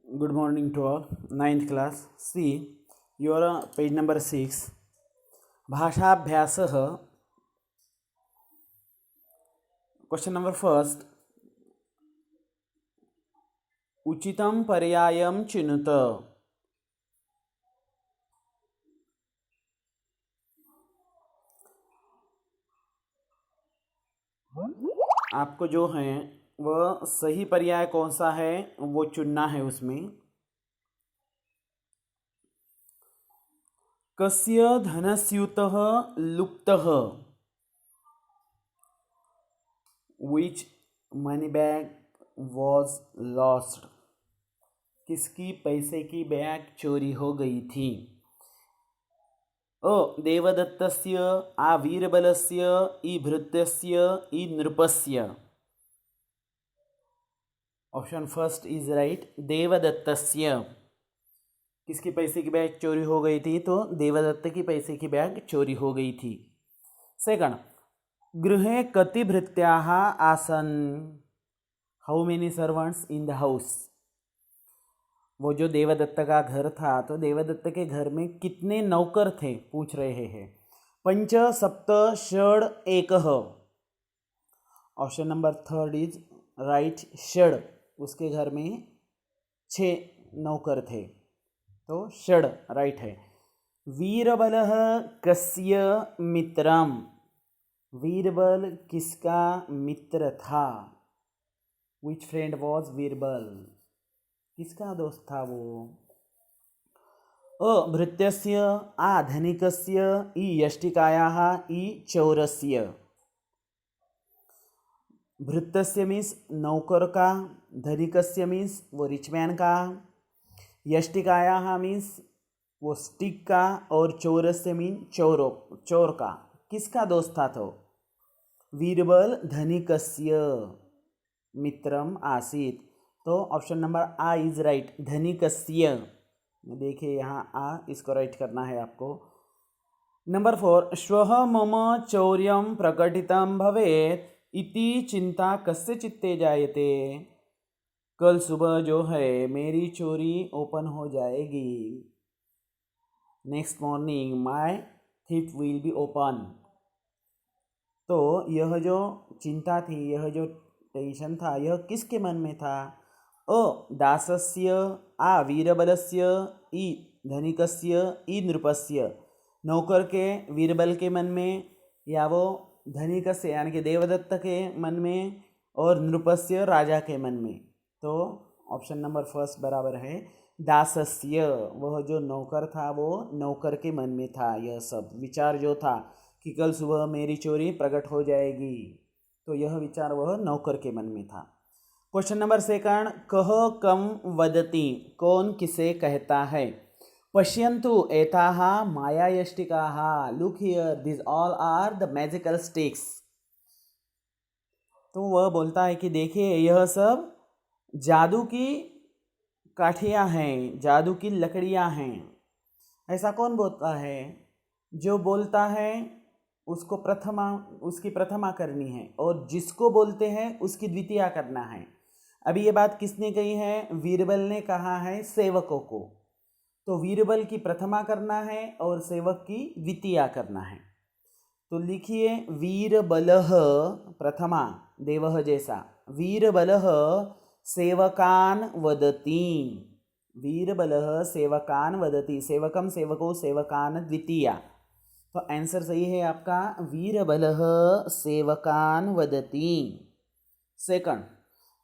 Good morning to all. Ninth class. See, your page number 6. भाषाभ्यासः. Question number first. उचितं पर्यायं चिनुत. आपको जो है वह सही पर्याय कौन सा है वो चुनना है उसमें. कस्य धनस्यूतः लुप्तः. Which money bag was lost. किसकी पैसे की बैग चोरी हो गई थी. देवदत्तस्य आ वीरबलस्य ई भृत्यस्य ई नृपस्य. Option first is right. देवदत्तस्य. किसकी पैसे की बैग चोरी हो गई थी तो देवदत्त की पैसे की बैग चोरी हो गई थी. सेकंड. गृहे कति भृत्याः आसन्. How many servants in the house. वो जो देवदत्त का घर था तो देवदत्त के घर में कितने नौकर थे पूछ रहे हैं. पंच सप्त षड एकः. Option number third is right. षड. उसके घर में 6 नौकर थे तो षड राइट है. वीरबलः कस्य मित्रम. वीरबल किसका मित्र था. विच फ्रेंड वॉज वीरबल. किसका दोस्त था वो. भृत्यस्य आ धनिकस्य ई यष्टिकायाः ई चौरस्य. भृत्यस्य मीन्स नौकर का. धनिकस्य मीन्स वो रिचमैन का. यष्टिकायाः मीन्स वो स्टिक का. और चौरस्य मीन चोर का. किसका दोस्त था तो वीरबल धनिकस्य मित्रम आसीत. तो ऑप्शन नंबर आ इज राइट. धनिकस्य. देखिए यहाँ आ इसको राइट करना है आपको. नंबर 4. श्वः मम चौर्यं प्रकटितं भवेत् इति चिंता कस्य चित्ते जायते. कल सुबह जो है मेरी चोरी ओपन हो जाएगी. Next morning my thief will be open. तो यह जो चिंता थी, यह जो टेंशन था, यह किसके मन में था. दासस्य आ वीरबलस्य ई धनिकस्य ई नृपस्य. नौकर के वीरबल के मन में या वो धनिकस्य यानी कि देवदत्त के मन में और नृपस्य राजा के मन में. तो ऑप्शन नंबर फर्स्ट बराबर है. दासस्य. वह जो नौकर था वो नौकर के मन में था. यह सब विचार जो था कि कल सुबह मेरी चोरी प्रकट हो जाएगी, तो यह विचार वह नौकर के मन में था. Question number second. कह कम वदति. कौन किसे कहता है. पश्यन्तु एताः मायायष्टिकाः. Look here this all are the magical sticks. तो वह बोलता है कि देखिए यह सब जादू की काठियाँ हैं, जादू की लकड़ियाँ हैं. ऐसा कौन बोलता है. जो बोलता है उसको उसकी प्रथमा करनी है और जिसको बोलते हैं उसकी द्वितीया करना है. अभी ये बात किसने कही है. वीरबल ने कहा है सेवकों को. तो वीरबल की प्रथमा करना है और सेवक की द्वितीया करना है. तो लिखिए वीरबलः प्रथमा देवः जैसा. वीरबलः सेवकान वदति. वीरबलः सेवकान वदति. सेवकम सेवको सेवकान द्वितीया. तो आंसर सही है आपका वीरबलः सेवकान वदति. सेकंड.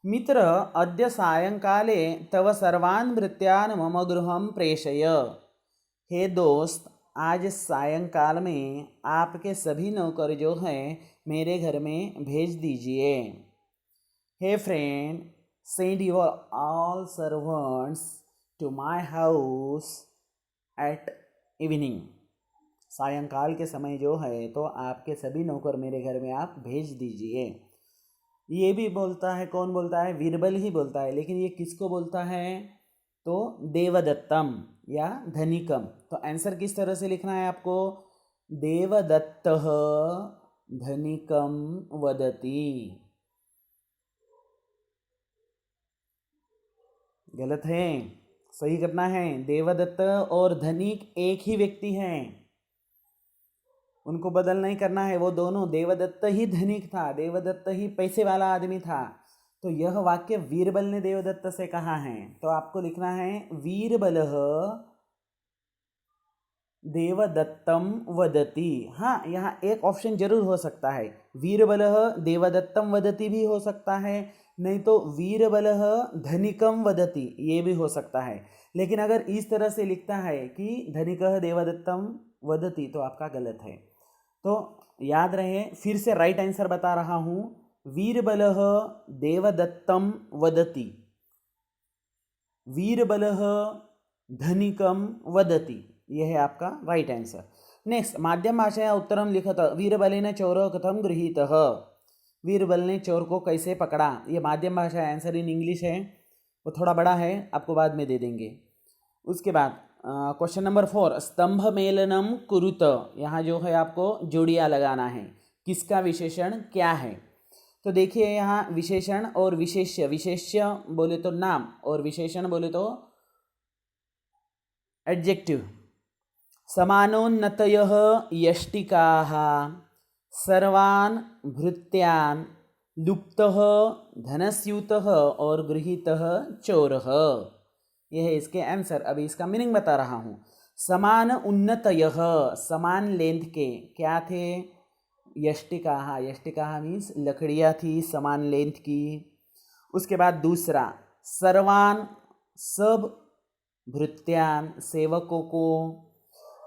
मित्र अद्य सायंकाले तव सर्वान् भृत्यान् मम गृहं प्रेषय. हे दोस्त आज सायंकाल में आपके सभी नौकर जो हैं मेरे घर में भेज दीजिए. Hey friend send your all servants to my house at evening. सायंकाल के समय जो है तो आपके सभी नौकर मेरे घर में आप भेज दीजिए. ये भी बोलता है. कौन बोलता है. वीरबल ही बोलता है. लेकिन ये किसको बोलता है तो देवदत्तम या धनिकम. तो आंसर किस तरह से लिखना है आपको. देवदत्तः धनिकम वदति. गलत है, सही करना है। देवदत्त और धनिक एक ही व्यक्ति हैं, उनको बदल नहीं करना है। वो दोनों, देवदत्त ही धनिक था, देवदत्त ही पैसे वाला आदमी था। तो यह वाक्य वीरबल ने देवदत्त से कहा है, तो आपको लिखना है वीरबलः देवदत्तम वदति। हाँ, यहाँ एक ऑप्शन जरूर हो सकता है, वीरबलः देवदत्तम वदति भी हो सकता है, नहीं तो वीरबलः धनिकम वदति ये भी हो सकता है। लेकिन अगर इस तरह से लिखता है कि धनिकः देवदत्तम वदति तो आपका गलत है। तो याद रहे, फिर से राइट आंसर बता रहा हूँ, वीरबलः देवदत्तम वदति, वीरबलः धनिकम वदति, यह है आपका राइट आंसर। नेक्स्ट, माध्यम भाषाया उत्तरम लिखत वीरबलेन चोरो कथम गृहीतः। वीरबल ने चोर को कैसे पकड़ा, ये माध्यम भाषा आंसर इन इंग्लिश है, वो थोड़ा बड़ा है, आपको बाद में दे देंगे। उसके बाद क्वेश्चन नंबर 4, स्तंभ मेलनम कुरुत। यहाँ जो है आपको जोड़ियाँ लगाना है, किसका विशेषण क्या है। तो देखिए यहाँ विशेषण और विशेष्य, विशेष्य बोले तो नाम और विशेषण बोले तो एडजेक्टिव। समानोन्नतयः यष्टिकाः सर्वान् भृत्यान् लुप्तः धनस्यूतः और गृहीतः चोरः। यह है इसके आंसर। अभी इसका मीनिंग बता रहा हूँ। समान उन्नतयः, समान लेंथ के क्या थे, यष्टिकाः, यष्टिकाः मीन्स लकड़ियाँ थी समान लेंथ की। उसके बाद दूसरा, सर्वान सब भृत्यान सेवकों को।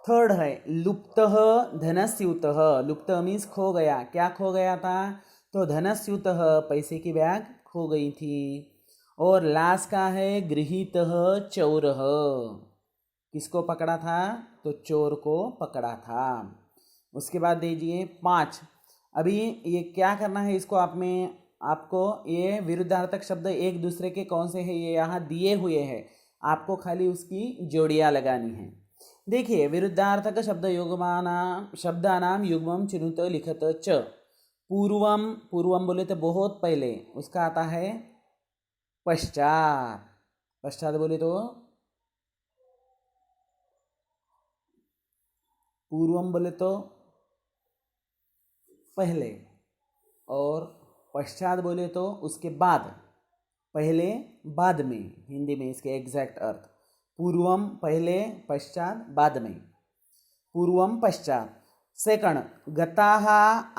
थर्ड है लुप्तः धनस्यूतः, लुप्त मीन्स खो गया, क्या खो गया था, तो धनस्यूतः पैसे की बैग खो गई थी। और लास्ट का है गृहीतः चोरः, किसको पकड़ा था, तो चोर को पकड़ा था। उसके बाद दीजिए 5। अभी ये क्या करना है, इसको आपको ये विरुद्धार्थक शब्द एक दूसरे के कौन से हैं ये यहाँ दिए हुए हैं, आपको खाली उसकी जोड़ियाँ लगानी है। देखिए, विरुद्धार्थक शब्द शब्दानाम युग्मम चिनुत लिखत च। पूर्वम, पूर्वम बोले तो बहुत पहले, उसका आता है पश्चात, पश्चात बोले तो पूर्वम बोले तो पहले, और पश्चात बोले तो उसके बाद, पहले बाद में, हिंदी में इसके एग्जैक्ट अर्थ पूर्वम पहले, पश्चात बाद में, पूर्वम पश्चात। सेकंड, गताः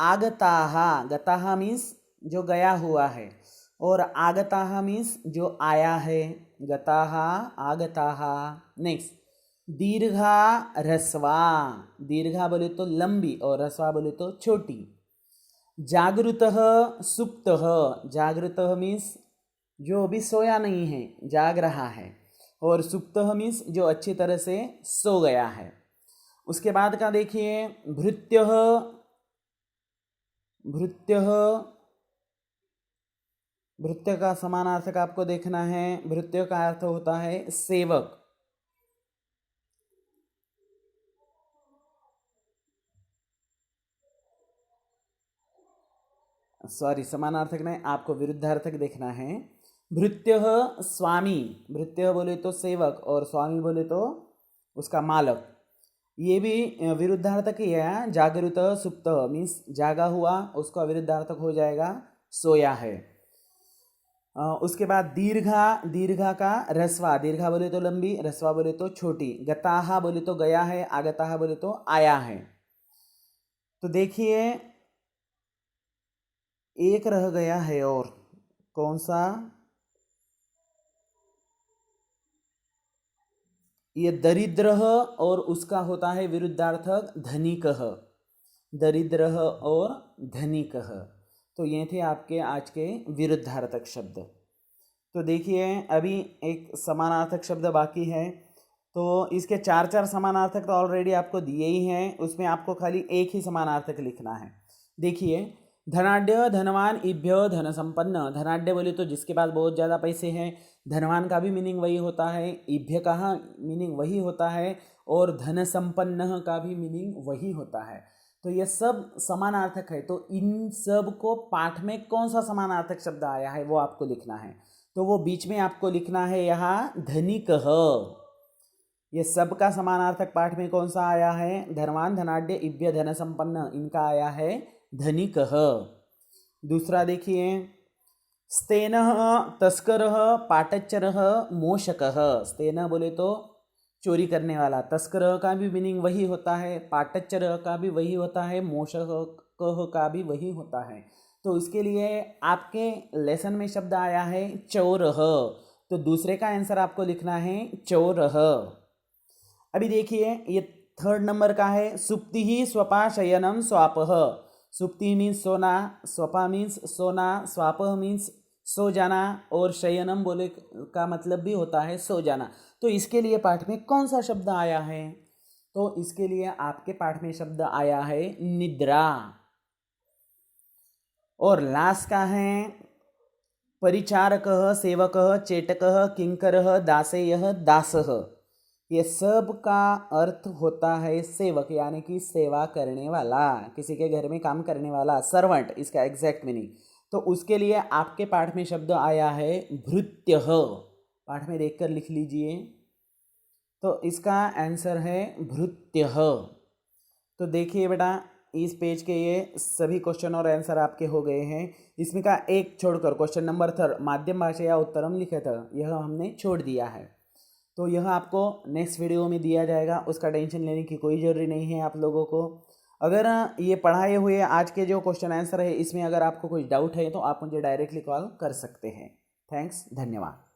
आगताः, गताः मीन्स जो गया हुआ है, और आगताः मीन्स जो आया है, गताः आगताः। नेक्स्ट, दीर्घा ह्रस्वा, दीर्घा बोले तो लंबी और ह्रस्वा बोले तो छोटी। जागृतः सुप्तः, जागृतः मीन्स जो अभी सोया नहीं है, जाग रहा है, और सुप्तः मीन्स जो अच्छी तरह से सो गया है। उसके बाद का देखिए भृत्यः, भृत्यः, भृत्य का समानार्थक आपको देखना है। भृत्य का अर्थ होता है सेवक, सॉरी समानार्थक नहीं, आपको विरुद्धार्थक देखना है। भृत्यः स्वामी, भृत्य बोले तो सेवक और स्वामी बोले तो उसका मालक, ये भी विरुद्धार्थक ही है। जागृत सुप्त मीन्स जागा हुआ, उसका विरुद्धार्थक हो जाएगा सोया है। उसके बाद दीर्घा, दीर्घा का ह्रस्वा, दीर्घा बोले तो लंबी, ह्रस्वा बोले तो छोटी। गताहा बोले तो गया है, आगताहा बोले तो आया है। तो देखिए एक रह गया है, और कौन सा, ये दरिद्र और उसका होता है विरुद्धार्थक धनिकः, दरिद्र और धनिकः। तो ये थे आपके आज के विरुद्धार्थक शब्द। तो देखिए अभी एक समानार्थक शब्द बाकी है, तो इसके 4 समानार्थक तो ऑलरेडी आपको दिए ही हैं, उसमें आपको खाली एक ही समानार्थक लिखना है। देखिए, धनाढ्य धनवान इभ्य धन संपन्न, धनाढ्य बोले तो जिसके पास बहुत ज़्यादा पैसे हैं, धनवान का भी मीनिंग वही होता है, इभ्य का मीनिंग वही होता है, और धन संपन्न का भी मीनिंग वही होता है। तो ये सब समानार्थक है। तो इन सब को पाठ में कौन सा समानार्थक शब्द आया है वो आपको लिखना है। तो वो बीच में आपको लिखना है यहाँ धनिकः। ये सब का समानार्थक पाठ में कौन सा आया है? धनवान, धनाढ्य, इभ्य, धन संपन्न, इनका आया है धनिकः। दूसरा देखिए, स्तेनः तस्करः पाटच्चरः मोषकः। स्तेनः बोले तो चोरी करने वाला, तस्करः का भी मीनिंग वही होता है, पाटच्चरः का भी वही होता है, मोषकः का भी वही होता है। तो इसके लिए आपके लेसन में शब्द आया है चोरः, तो दूसरे का आंसर आपको लिखना है चोरः। अभी देखिए ये थर्ड नंबर का है, सुप्ति ही स्वपा शयनम स्वापः। सुप्ति मीन्स सोना, स्वपा मीन्स सोना, स्वापः मीन्स सो जाना, और शयनम बोले का मतलब भी होता है सो जाना। तो इसके लिए पाठ में कौन सा शब्द आया है? तो इसके लिए आपके पाठ में शब्द आया है निद्रा। और लास्ट का है परिचारकः, सेवकः, चेटकः, किंकरः, दासेयः, दासः। ये सब का अर्थ होता है सेवक, यानी कि सेवा करने वाला, किसी के घर में काम करने वाला, सर्वेंट, इसका एग्जैक्ट मीनिंग। तो उसके लिए आपके पाठ में शब्द आया है भृत्यः। पाठ में देखकर लिख लीजिए। तो इसका आंसर है भृत्यः। तो देखिए बेटा, इस पेज के ये सभी क्वेश्चन और आंसर आपके हो गए हैं। इसमें का एक छोड़कर क्वेश्चन नंबर 3 माध्यम भाषा या उत्तरम लिखित, यह हमने छोड़ दिया है। तो यह आपको नेक्स्ट वीडियो में दिया जाएगा, उसका टेंशन लेने की कोई ज़रूरी नहीं है आप लोगों को। अगर ये पढ़ाए हुए आज के जो क्वेश्चन आंसर है इसमें अगर आपको कुछ डाउट है तो आप मुझे डायरेक्टली कॉल कर सकते हैं। थैंक्स, धन्यवाद।